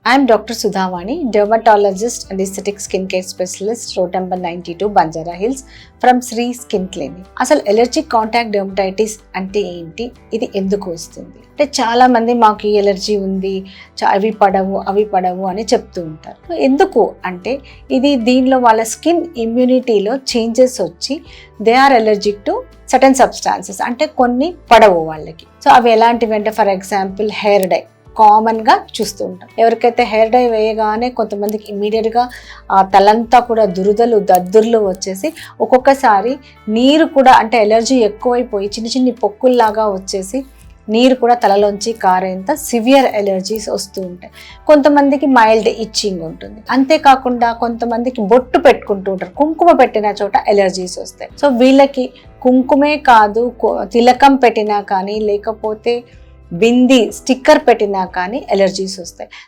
I'm Dr. Sudhavani, dermatologist and aesthetic skincare specialist, road number 92, Banjara Hills, from Sri Skin Clinic. అసలు allergic contact dermatitis అంటే ఏంటి, ఇది ఎందుకు వస్తుంది అంటే చాలా మంది మాకు ఈ ఎలర్జీ ఉంది, అవి పడవు అని చెప్తూ ఉంటారు. ఎందుకు అంటే దీనిలో వాళ్ళ స్కిన్ ఇమ్యూనిటీలో చేంజెస్ వచ్చి they are allergic to certain substances, అంటే కొన్ని పడవు వాళ్ళకి. సో అవి ఎలాంటివి అంటే ఫర్ ఎగ్జాంపుల్ హెయిర్ డై కామన్గా చూస్తూ ఉంటాం. ఎవరికైతే హెయిర్ డై వేయగానే కొంతమందికి ఇమ్మీడియట్గా తలంతా కూడా దురదలు దద్దుర్లు వచ్చేసి ఒక్కొక్కసారి నీరు కూడా అంటే ఎలర్జీ ఎక్కువైపోయి చిన్ని పొక్కుల్లాగా వచ్చేసి నీరు కూడా తలలోంచి కారేంత సివియర్ ఎలర్జీస్ వస్తూ ఉంటాయి. కొంతమందికి మైల్డ్ ఇచ్చింగ్ ఉంటుంది. అంతేకాకుండా కొంతమందికి బొట్టు పెట్టుకుంటూ ఉంటారు, కుంకుమ పెట్టిన చోట ఎలర్జీస్ వస్తాయి. సో వీళ్ళకి కుంకుమే కాదు, తిలకం పెట్టినా కానీ లేకపోతే బింది స్టిక్కర్ పెట్టినా కానీ ఎలర్జీస్ వస్తాయి.